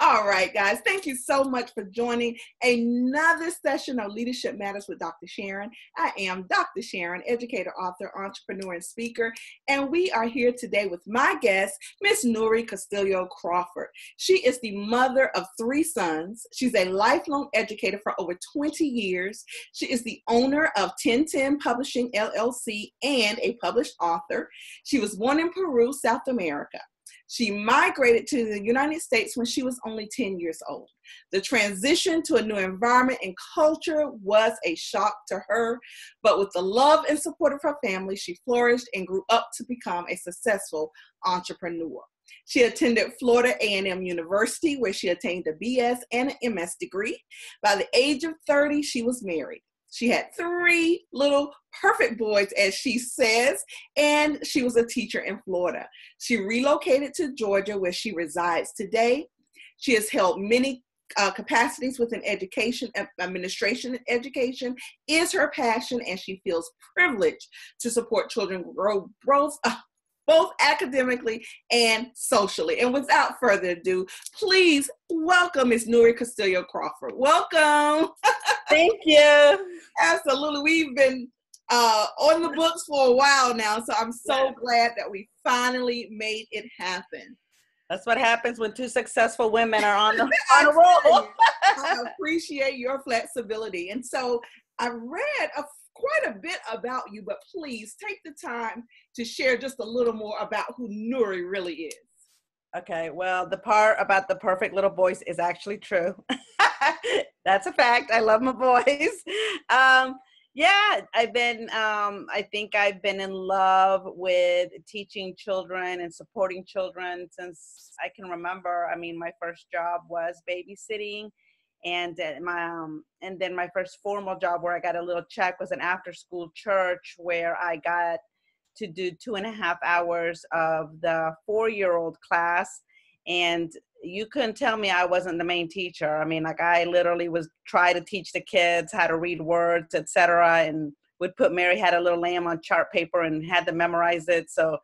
All right, guys. Thank you so much for joining another session of Leadership Matters with Dr. Sharon. I am Dr. Sharon, educator, author, entrepreneur, and speaker. And we are here today with my guest, Miss Nury Castillo Crawford. She is the mother of 3 sons. She's a lifelong educator for over 20 years. She is the owner of 1010 Publishing, LLC, and a published author. She was born in Peru, South America. She migrated to the United States when she was only 10 years old. The transition to a new environment and culture was a shock to her, but with the love and support of her family, she flourished and grew up to become a successful entrepreneur. She attended Florida A&M University, where she attained a BS and an MS degree. By the age of 30, she was married. She had 3 little perfect boys, as she says, and she was a teacher in Florida. She relocated to Georgia, where she resides today. She has held many capacities within education, administration and education is her passion, and she feels privileged to support children grow both academically and socially. And without further ado, please welcome Ms. Nury Castillo Crawford. Welcome. Thank you. Absolutely. We've been on the books for a while now, so I'm so glad that we finally made it happen. That's what happens when 2 successful women are on a roll. I appreciate your flexibility. And so I read quite a bit about you, but please take the time to share just a little more about who Nury really is. Okay, well, the part about the perfect little boys is actually true. That's a fact. I love my boys. I think I've been in love with teaching children and supporting children since I can remember. I mean, my first job was babysitting. And then my first formal job where I got a little check was an after-school church where I got to do 2.5 hours of the 4-year-old class. And you couldn't tell me I wasn't the main teacher. I mean, like I literally was trying to teach the kids how to read words, etc. And would put Mary Had a Little Lamb on chart paper and had them memorize it. So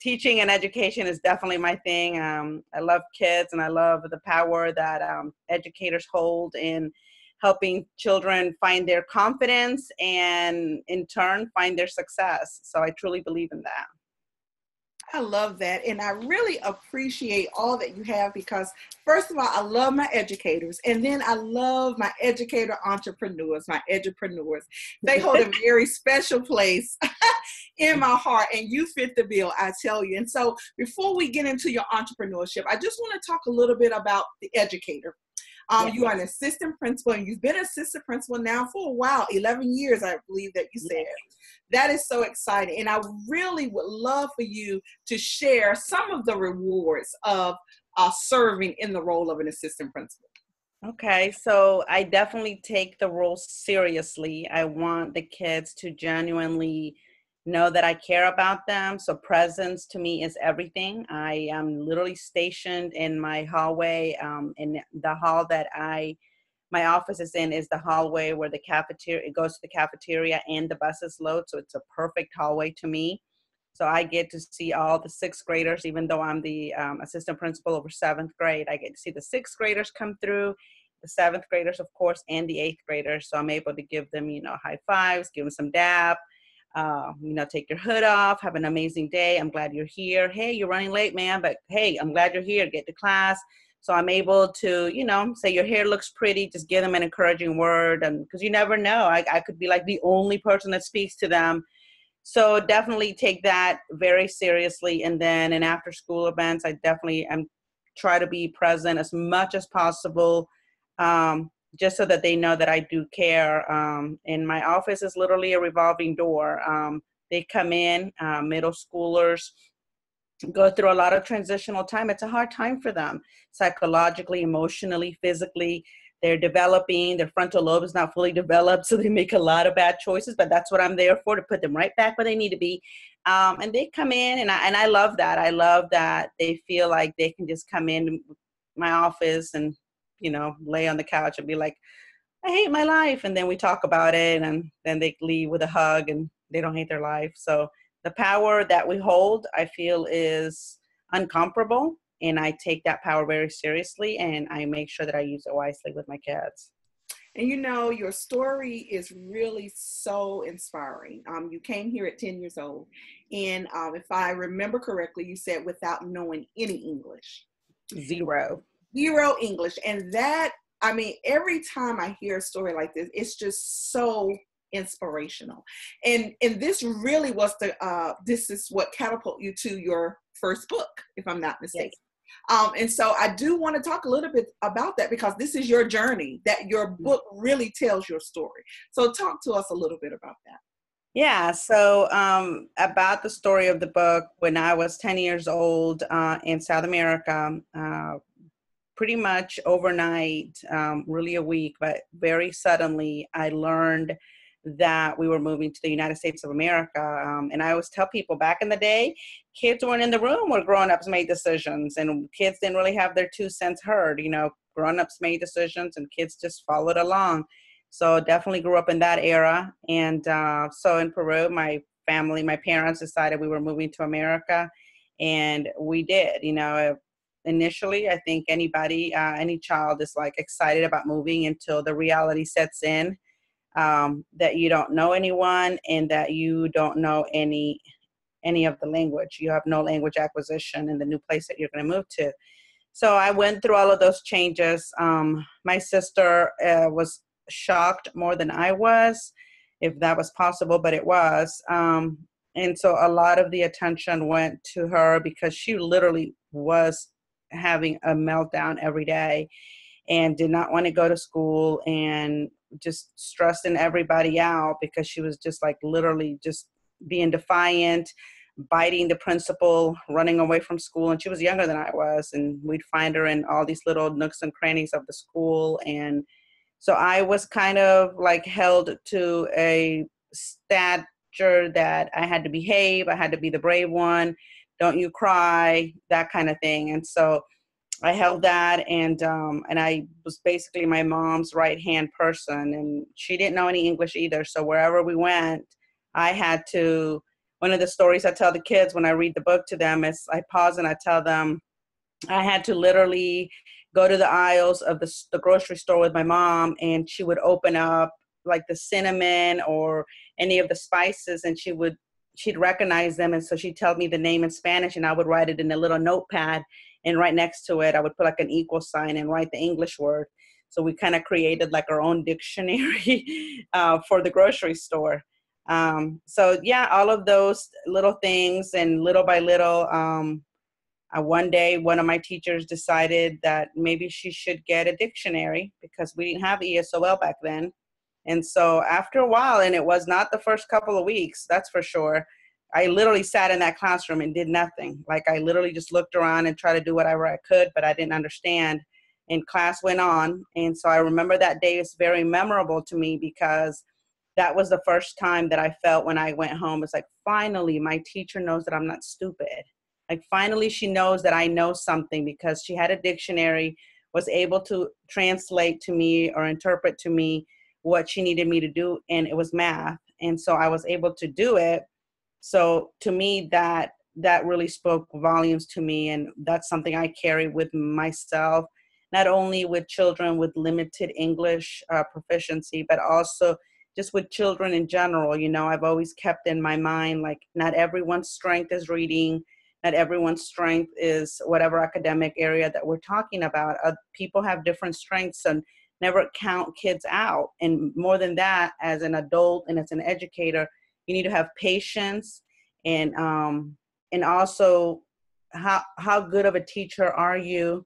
teaching and education is definitely my thing. I love kids and I love the power that educators hold in helping children find their confidence and in turn find their success. So I truly believe in that. I love that. And I really appreciate all that you have because, first of all, I love my educators. And then I love my educator entrepreneurs, my edupreneurs. They hold a very special place in my heart. And you fit the bill, I tell you. And so before we get into your entrepreneurship, I just want to talk a little bit about the educator. You are an assistant principal, and you've been an assistant principal now for a while, 11 years, I believe that you said. That is so exciting. And I really would love for you to share some of the rewards of serving in the role of an assistant principal. Okay, so I definitely take the role seriously. I want the kids to genuinely know that I care about them. So presence to me is everything. I am literally stationed in my hallway. In the hall that my office is in is the hallway where the cafeteria, it goes to the cafeteria and the buses load. So it's a perfect hallway to me. So I get to see all the 6th graders, even though I'm the assistant principal over 7th grade. I get to see the 6th graders come through, the 7th graders, of course, and the 8th graders. So I'm able to give them, high fives, give them some dap. Take your hood off, have an amazing day. I'm glad you're here. Hey, you're running late, man, but hey, I'm glad you're here. Get to class. So I'm able to, say your hair looks pretty, just give them an encouraging word. And because you never know, I could be like the only person that speaks to them. So definitely take that very seriously. And then in after school events, I definitely try to be present as much as possible. Just so that they know that I do care. And my office is literally a revolving door. They come in, middle schoolers go through a lot of transitional time. It's a hard time for them, psychologically, emotionally, physically. They're developing, their frontal lobe is not fully developed, so they make a lot of bad choices, but that's what I'm there for, to put them right back where they need to be. And they come in, and I love that. I love that they feel like they can just come in my office and lay on the couch and be like, I hate my life. And then we talk about it, and then they leave with a hug and they don't hate their life. So the power that we hold, I feel, is uncomparable. and I take that power very seriously, and I make sure that I use it wisely with my kids. And you know, your story is really so inspiring. You came here at 10 years old. And if I remember correctly, you said without knowing any English. Zero. Zero English. And that, I mean, every time I hear a story like this, it's just so inspirational. And this really was this is what catapulted you to your first book, if I'm not mistaken. Yes. And so I do want to talk a little bit about that, because this is your journey, that your book really tells your story. So talk to us a little bit about that. Yeah, so about the story of the book, when I was 10 years old in South America, pretty much overnight, really a week, but very suddenly, I learned that we were moving to the United States of America. And I always tell people, back in the day, kids weren't in the room where grown-ups made decisions, and kids didn't really have their 2 cents heard. You know, grown-ups made decisions and kids just followed along. So definitely grew up in that era. And so in Peru, my family, my parents decided we were moving to America, and we did. You know, initially, I think anybody, any child is like excited about moving until the reality sets in, that you don't know anyone and that you don't know any of the language. You have no language acquisition in the new place that you're going to move to. So I went through all of those changes. My sister was shocked more than I was, if that was possible, but it was. And so a lot of the attention went to her, because she literally was having a meltdown every day and did not want to go to school, and just stressing everybody out, because she was just like literally just being defiant, biting the principal, running away from school. And she was younger than I was, and we'd find her in all these little nooks and crannies of the school. And so I was kind of like held to a stature that I had to behave, I had to be the brave one, don't you cry, that kind of thing. And so I held that, and I was basically my mom's right-hand person, and she didn't know any English either. So wherever we went, I had to, one of the stories I tell the kids when I read the book to them is, I pause and I tell them, I had to literally go to the aisles of the grocery store with my mom, and she would open up like the cinnamon or any of the spices, and she'd recognize them. And so she'd tell me the name in Spanish, and I would write it in a little notepad. And right next to it, I would put like an equal sign and write the English word. So we kind of created like our own dictionary for the grocery store. So yeah, all of those little things, and little by little, one day, one of my teachers decided that maybe she should get a dictionary, because we didn't have ESOL back then. And so after a while, and it was not the first couple of weeks, that's for sure, I literally sat in that classroom and did nothing. Like, I literally just looked around and tried to do whatever I could, but I didn't understand. And class went on. And so I remember that day is very memorable to me, because that was the first time that I felt when I went home. It's like, finally, my teacher knows that I'm not stupid. Like, finally, she knows that I know something, because she had a dictionary, was able to translate to me or interpret to me what she needed me to do. And it was math. And so I was able to do it. So to me, that really spoke volumes to me. And that's something I carry with myself, not only with children with limited English proficiency, but also just with children in general. You know, I've always kept in my mind, like, not everyone's strength is reading. Not everyone's strength is whatever academic area that we're talking about. People have different strengths, and never count kids out. And more than that, as an adult and as an educator, you need to have patience, and also how good of a teacher are you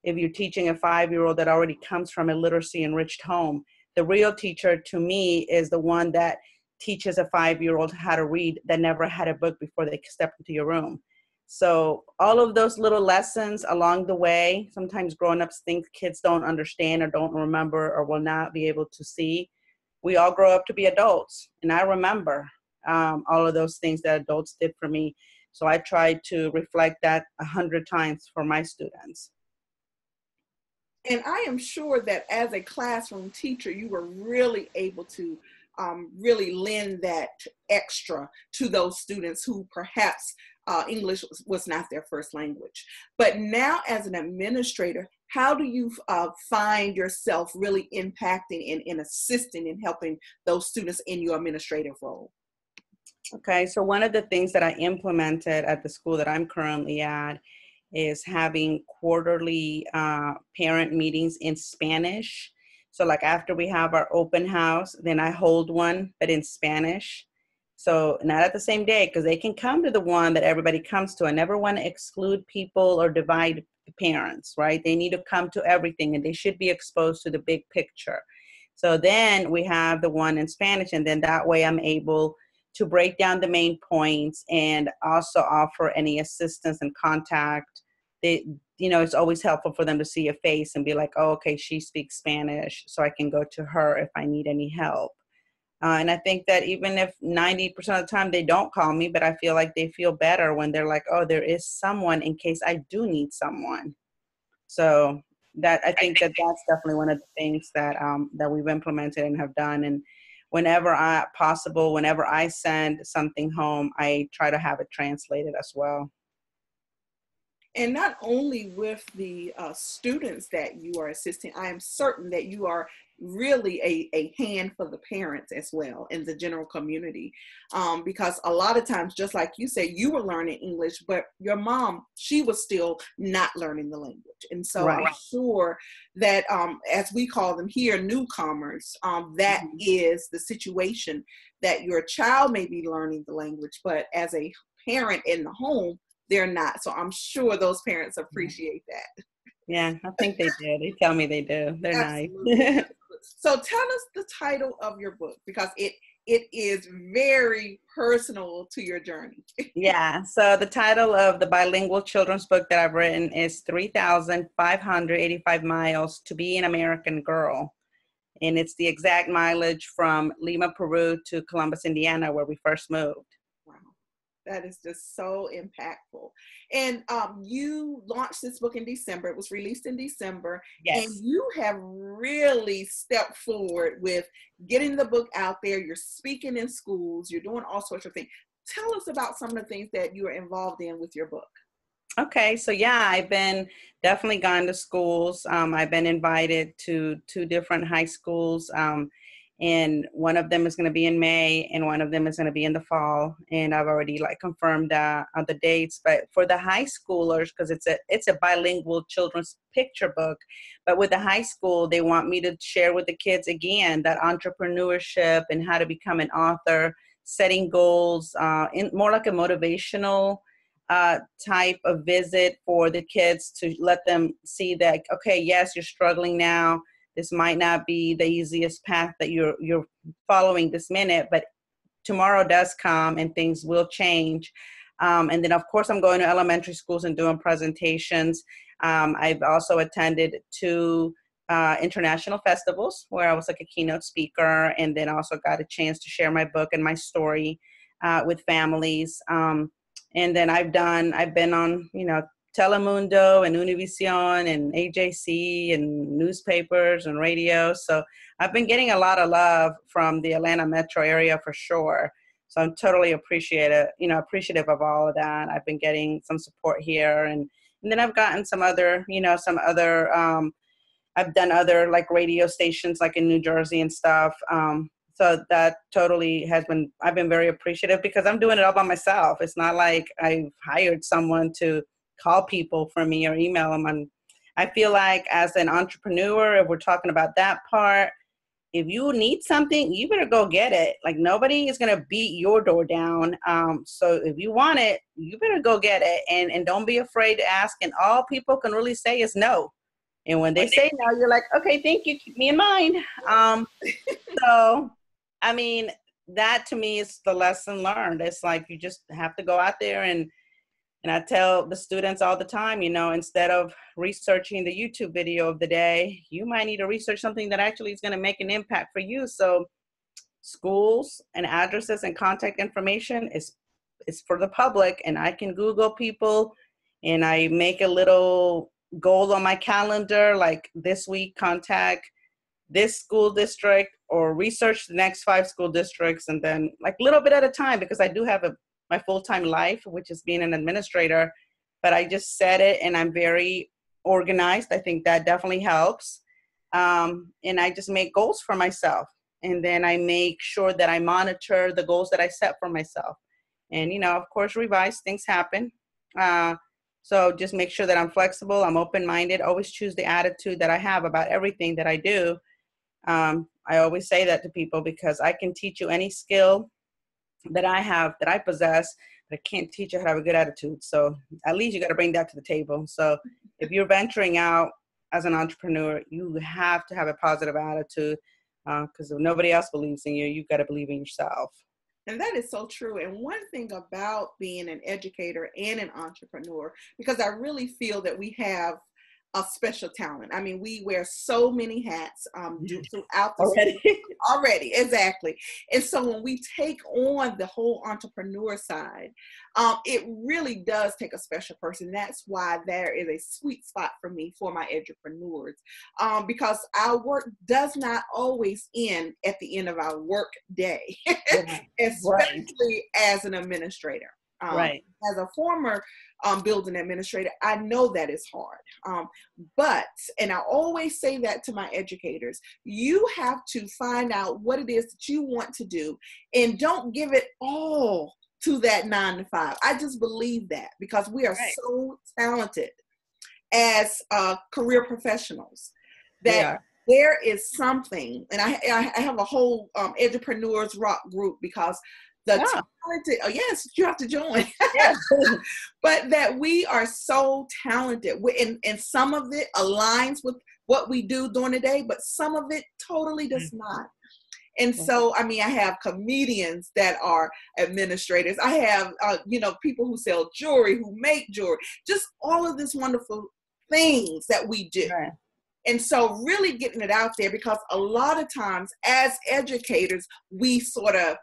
if you're teaching a 5-year-old that already comes from a literacy enriched home. The real teacher to me is the one that teaches a 5-year-old how to read that never had a book before they stepped into your room. So all of those little lessons along the way, sometimes grown-ups think kids don't understand or don't remember or will not be able to see. We all grow up to be adults. And I remember all of those things that adults did for me. So I try to reflect that 100 times for my students. And I am sure that as a classroom teacher, you were really able to really lend that extra to those students who perhaps English was not their first language. But now as an administrator, how do you find yourself really impacting and assisting in helping those students in your administrative role? Okay, so one of the things that I implemented at the school that I'm currently at is having quarterly parent meetings in Spanish. So like after we have our open house, then I hold one, but in Spanish. So not at the same day, because they can come to the one that everybody comes to. I never want to exclude people or divide the parents, right? They need to come to everything and they should be exposed to the big picture. So then we have the one in Spanish, and then that way I'm able to break down the main points and also offer any assistance and contact. It's always helpful for them to see a face and be like, oh, okay, she speaks Spanish, so I can go to her if I need any help. And I think that even if 90% of the time they don't call me, but I feel like they feel better when they're like, oh, there is someone in case I do need someone. So that I think that that's definitely one of the things that that we've implemented and have done. And whenever I send something home, I try to have it translated as well. And not only with the students that you are assisting, I am certain that you are really a hand for the parents as well in the general community. Because a lot of times, just like you say, you were learning English, but your mom, she was still not learning the language. And so right. I'm sure that as we call them here, newcomers, that mm-hmm. is the situation, that your child may be learning the language, but as a parent in the home, they're not. So I'm sure those parents appreciate that. Yeah, I think they do. They tell me they do. They're Absolutely. Nice. So tell us the title of your book, because it is very personal to your journey. Yeah. So the title of the bilingual children's book that I've written is 3,585 Miles to Be an American Girl. And it's the exact mileage from Lima, Peru to Columbus, Indiana, where we first moved. That is just so impactful. And you launched this book in December. It was released in December. Yes. And you have really stepped forward with getting the book out there. You're speaking in schools. You're doing all sorts of things. Tell us about some of the things that you are involved in with your book. Okay. So yeah, I've been definitely gone to schools. I've been invited to 2 different high schools. And one of them is going to be in May and one of them is going to be in the fall. And I've already confirmed the dates. But for the high schoolers, because it's a bilingual children's picture book, but with the high school, they want me to share with the kids again that entrepreneurship and how to become an author, setting goals, in more like a motivational type of visit for the kids, to let them see that, okay, yes, you're struggling now. This might not be the easiest path that you're following this minute, but tomorrow does come and things will change. And then, of course, I'm going to elementary schools and doing presentations. I've also attended 2 international festivals where I was like a keynote speaker, and then also got a chance to share my book and my story with families. And then I've been on, Telemundo and Univision and AJC and newspapers and radio. So I've been getting a lot of love from the Atlanta metro area for sure. So I'm totally appreciative of all of that. I've been getting some support here, and then I've gotten some other, I've done other radio stations in New Jersey and stuff. So that totally I've been very appreciative, because I'm doing it all by myself. It's not like I've hired someone to call people for me or email them. I feel like as an entrepreneur, if we're talking about that part, if you need something, you better go get it. Nobody is going to beat your door down. So if you want it, you better go get it. And don't be afraid to ask. And all people can really say is no. And when they say no, you're like, okay, thank you. Keep me in mind. So, I mean, that to me is the lesson learned. It's you just have to go out there and I tell the students all the time, instead of researching the YouTube video of the day, you might need to research something that actually is going to make an impact for you. So schools and addresses and contact information is for the public, and I can Google people, and I make a little goal on my calendar, this week, contact this school district or research the next 5 school districts, and then little bit at a time, because I do have a my full-time life, which is being an administrator, but I just set it and I'm very organized. I think that definitely helps. And I just make goals for myself. And then I make sure that I monitor the goals that I set for myself. And, of course, revise, things happen. So just make sure that I'm flexible, I'm open-minded, always choose the attitude that I have about everything that I do. I always say that to people because I can teach you any skill that I have, that I possess, but I can't teach you how to have a good attitude. So at least you got to bring that to the table. So if you're venturing out as an entrepreneur, you have to have a positive attitude because if nobody else believes in you, you've got to believe in yourself. And that is so true. And one thing about being an educator and an entrepreneur, because I really feel that we have a special talent. I mean, we wear so many hats throughout the already, exactly. And so when we take on the whole entrepreneur side, it really does take a special person. That's why there is a sweet spot for me for my entrepreneurs, because our work does not always end at the end of our work day, especially as an administrator. Right. As a former building administrator, I know that is hard. But, and I always say that to my educators, you have to find out what it is that you want to do and don't give it all to that 9 to 5. I just believe that because we are so talented as career professionals that there is something, and I have a whole Entrepreneurs Rock group because the talented, yes, you have to join. But that we are so talented, and some of it aligns with what we do during the day, but some of it totally does not. And so, I mean, I have comedians that are administrators. I have, people who sell jewelry, who make jewelry, just all of this wonderful things that we do. Right. And so really getting it out there, because a lot of times as educators, we sort of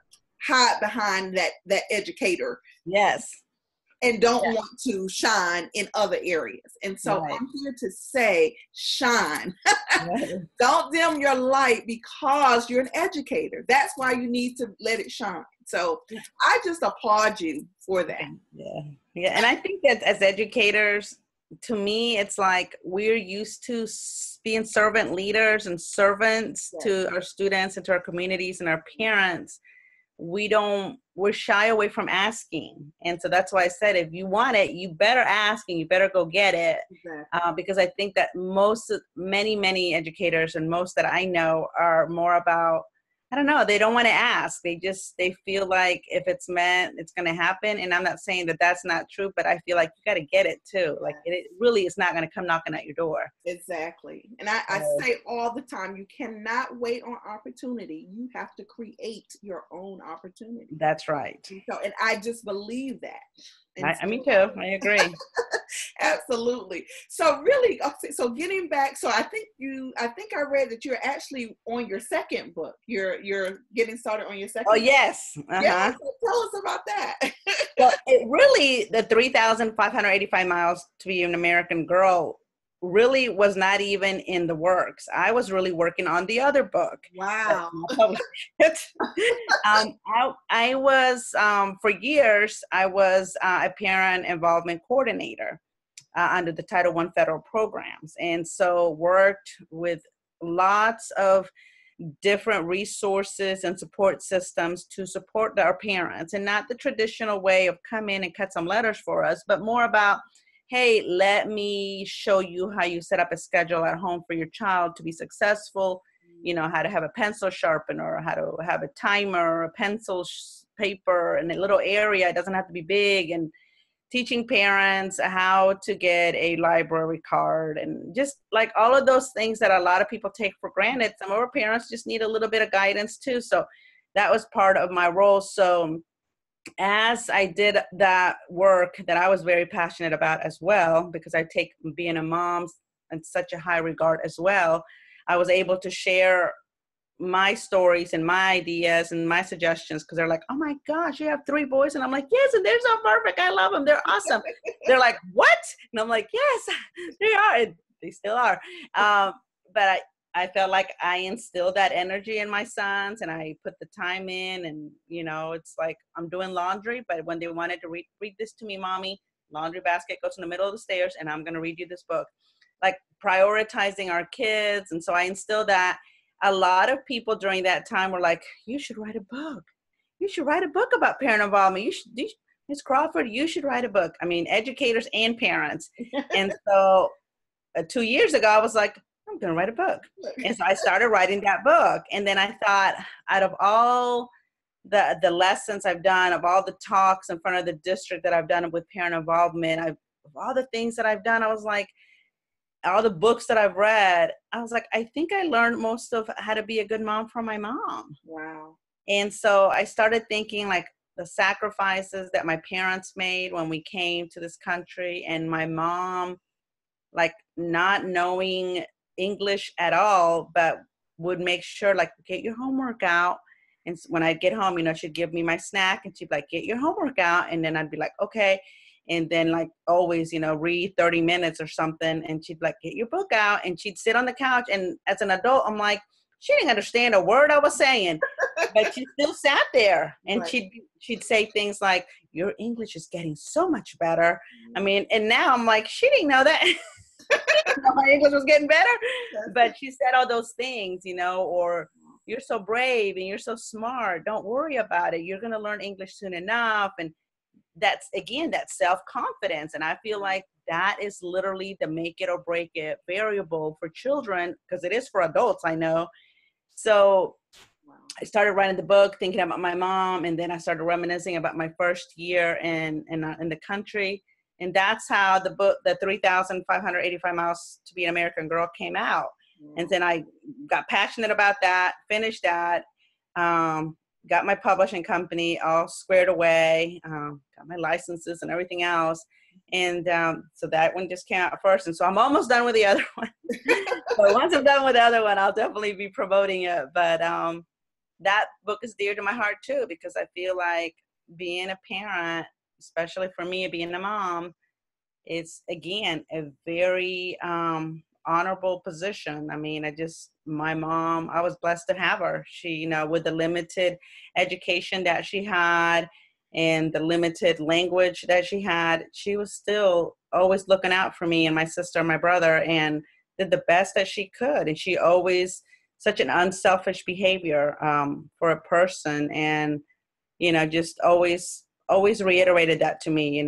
hide behind that educator. Yes. And don't want to shine in other areas. And so I'm here to say, shine. Don't dim your light because you're an educator. That's why you need to let it shine. So I just applaud you for that. Yeah. And I think that as educators, to me, it's like we're used to being servant leaders and servants to our students and to our communities and our parents. We're shy away from asking. And so that's why I said, if you want it, you better ask and you better go get it. Because I think that many educators and most that I know are more about, I don't know, they don't want to ask. They feel like if it's meant, it's going to happen. And I'm not saying that that's not true, but I feel like you got to get it too. Like it really is not going to come knocking at your door. Exactly. And I say all the time, you cannot wait on opportunity. You have to create your own opportunity. That's right. And I just believe that. Me too. I agree. Absolutely. So really, so getting back, so I think I read that you're actually on your second book. You're getting started on your second book. Yes. Yeah, so tell us about that. Well, the 3,585 miles to be an American girl really was not even in the works. I was really working on the other book. Wow. I was, for years, I was a parent involvement coordinator under the Title I federal programs. And so worked with lots of different resources and support systems to support our parents, and not the traditional way of come in and cut some letters for us, but more about, hey, let me show you how you set up a schedule at home for your child to be successful, how to have a pencil sharpener, how to have a timer, a pencil, paper, in a little area. It doesn't have to be big, and teaching parents how to get a library card, and just like all of those things that a lot of people take for granted. Some of our parents just need a little bit of guidance too. So that was part of my role. So as I did that work that I was very passionate about as well, because I take being a mom in such a high regard as well, I was able to share my stories and my ideas and my suggestions, because they're like, oh my gosh, you have 3 boys? And I'm like, yes, and they're so perfect. I love them. They're awesome. They're like, what? And I'm like, yes, they are. They still are. But I felt like I instilled that energy in my sons, and I put the time in, and it's like I'm doing laundry, but when they wanted to read this to me, mommy, laundry basket goes in the middle of the stairs, and I'm going to read you this book, like prioritizing our kids. And so I instilled that. A lot of people during that time were like, you should write a book. You should write a book about parent involvement. Ms. Crawford, you should write a book. I mean, educators and parents. And so 2 years ago, I was like, I'm going to write a book. And so I started writing that book. And then I thought, out of all the lessons I've done, of all the talks in front of the district that I've done with parent involvement, of all the things that I've done, I was like, all the books that I've read, I was like, I think I learned most of how to be a good mom from my mom. Wow. And so I started thinking like the sacrifices that my parents made when we came to this country, and my mom, like not knowing English at all, but would make sure like, get your homework out. And when I'd get home, she'd give me my snack, and she'd be like, get your homework out. And then I'd be like, okay. And then like always, read 30 minutes or something. And she'd be like, get your book out. And she'd sit on the couch. And as an adult, I'm like, she didn't understand a word I was saying, but she still sat there. And right. she'd say things like, your English is getting so much better. I mean, and now I'm like, she didn't know that. My English was getting better, but she said all those things, or you're so brave and you're so smart. Don't worry about it. You're going to learn English soon enough. And that's, again, that self-confidence. And I feel like that is literally the make it or break it variable for children, because it is for adults, I know. So I started writing the book, thinking about my mom, and then I started reminiscing about my first year in the country. And that's how the book, the 3,585 Miles to Be an American Girl, came out. And then I got passionate about that, finished that, got my publishing company all squared away, got my licenses and everything else. And so that one just came out first. And so I'm almost done with the other one. So once I'm done with the other one, I'll definitely be promoting it. But that book is dear to my heart too, because I feel like being a parent, especially for me, being a mom, it's, again, a very honorable position. I mean, my mom, I was blessed to have her. She, with the limited education that she had and the limited language that she had, she was still always looking out for me and my sister and my brother, and did the best that she could. And she always, such an unselfish behavior for a person. And, just always reiterated that to me,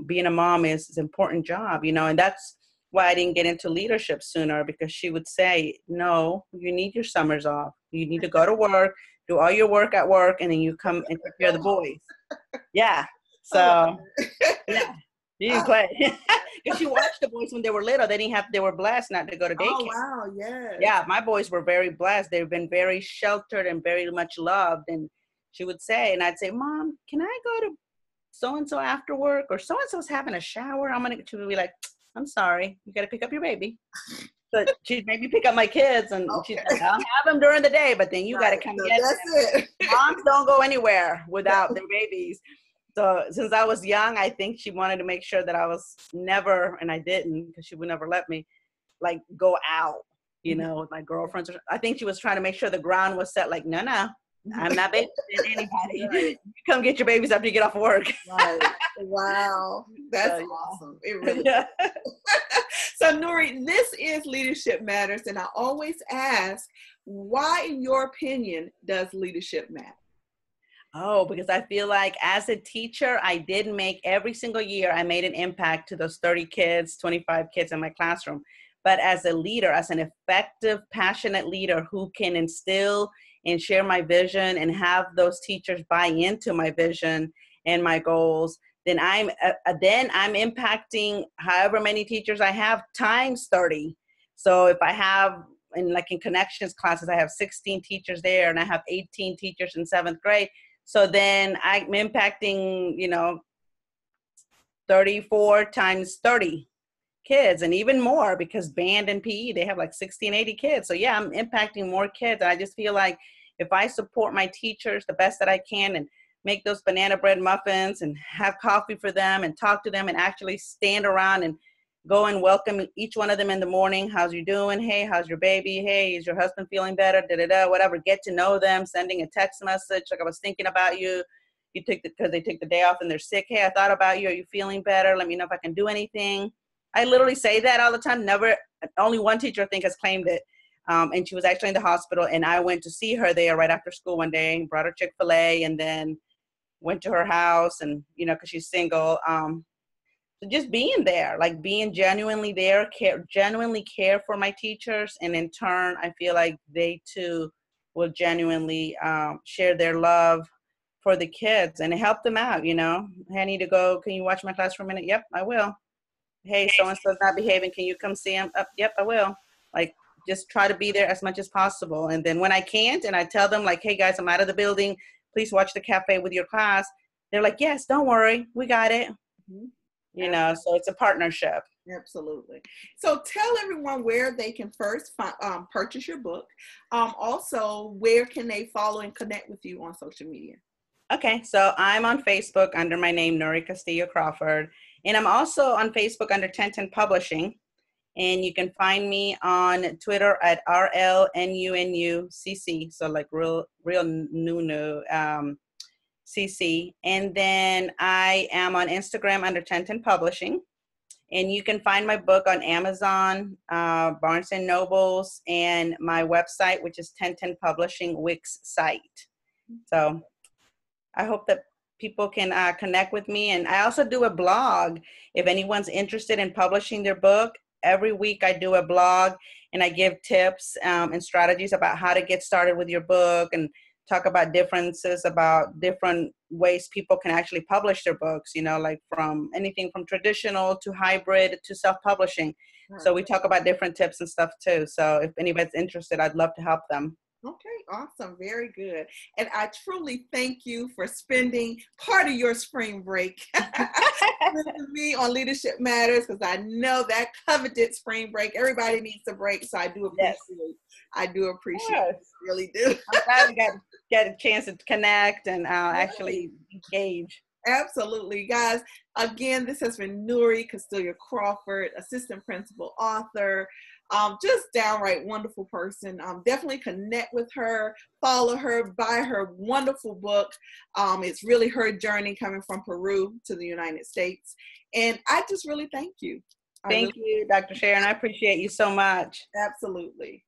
being a mom is an important job, and that's why I didn't get into leadership sooner, because she would say, no, you need your summers off. You need to go to work, do all your work at work, and then you come and take care of the boys. Yeah. So, yeah, you didn't play. Because she watched the boys when they were little. They were blessed not to go to daycare. Oh, wow, yes. Yeah, my boys were very blessed. They've been very sheltered and very much loved. And she would say, and I'd say, Mom, can I go to so-and-so after work? Or so-and-so's having a shower. She would be like, I'm sorry, you got to pick up your baby. So she'd make me pick up my kids, and she'd say, I'll have them during the day, but then you got to come get them. It. Moms don't go anywhere without their babies. So since I was young, I think she wanted to make sure that I was never, and I didn't, because she would never let me, like, go out, with my girlfriends. I think she was trying to make sure the ground was set, like, no, I'm not babysitting anybody. Right. You come get your babies after you get off work. Right. Wow. That's awesome. It really is. So, Nury, this is Leadership Matters, and I always ask, why, in your opinion, does leadership matter? Oh, because I feel like as a teacher, I did make every single year, I made an impact to those 30 kids, 25 kids in my classroom. But as a leader, as an effective, passionate leader who can instill and share my vision and have those teachers buy into my vision and my goals, then I'm impacting however many teachers I have times 30. So if I have, in connections classes, I have 16 teachers there, and I have 18 teachers in 7th grade. So then I'm impacting, 34 times 30 kids, and even more, because band and PE, they have 60 and 80 kids. So yeah, I'm impacting more kids. And I just feel like if I support my teachers the best that I can, and make those banana bread muffins and have coffee for them and talk to them and actually stand around and go and welcome each one of them in the morning. How's you doing? Hey, how's your baby? Hey, is your husband feeling better? Whatever. Get to know them, sending a text message like, I was thinking about you. Because they take the day off and they're sick. Hey, I thought about you. Are you feeling better? Let me know if I can do anything. I literally say that all the time. Only one teacher I think has claimed it. And she was actually in the hospital, and I went to see her there right after school one day, brought her Chick-fil-A, and then went to her house, and, because she's single. So just being there, like being genuinely there, genuinely care for my teachers. And in turn, I feel like they too will genuinely share their love for the kids and help them out. Hey, I need to go. Can you watch my class for a minute? Yep, I will. Hey, so-and-so's not behaving. Can you come see him? Yep, I will. Like, just try to be there as much as possible. And then when I can't, and I tell them like, hey guys, I'm out of the building. Please watch the cafe with your class. They're like, yes, don't worry. We got it. Mm-hmm. So it's a partnership. Absolutely. So tell everyone where they can first purchase your book. Also, where can they follow and connect with you on social media? Okay, so I'm on Facebook under my name, Nury Castillo Crawford. And I'm also on Facebook under 1010 Publishing. And you can find me on Twitter at RLNUNUCC. So like real Nunu CC. And then I am on Instagram under 1010 Publishing. And you can find my book on Amazon, Barnes & Nobles, and my website, which is 1010 Publishing Wix site. So I hope that people can connect with me. And I also do a blog. If anyone's interested in publishing their book, every week I do a blog and I give tips and strategies about how to get started with your book, and talk about differences, about different ways people can actually publish their books, like from anything from traditional to hybrid to self-publishing. Right. So we talk about different tips and stuff too. So if anybody's interested, I'd love to help them. Okay, awesome. Very good. And I truly thank you for spending part of your spring break with me on Leadership Matters, because I know that coveted spring break. Everybody needs a break, so I do appreciate it. I do appreciate it. I really do. I'm glad we got a chance to connect and actually engage. Absolutely. Guys, again, this has been Nury Castillo Crawford, assistant principal, author, just downright wonderful person. Definitely connect with her, follow her, buy her wonderful book. It's really her journey coming from Peru to the United States. And I just really thank you. Thank you, Dr. Sharon. I appreciate you so much. Absolutely.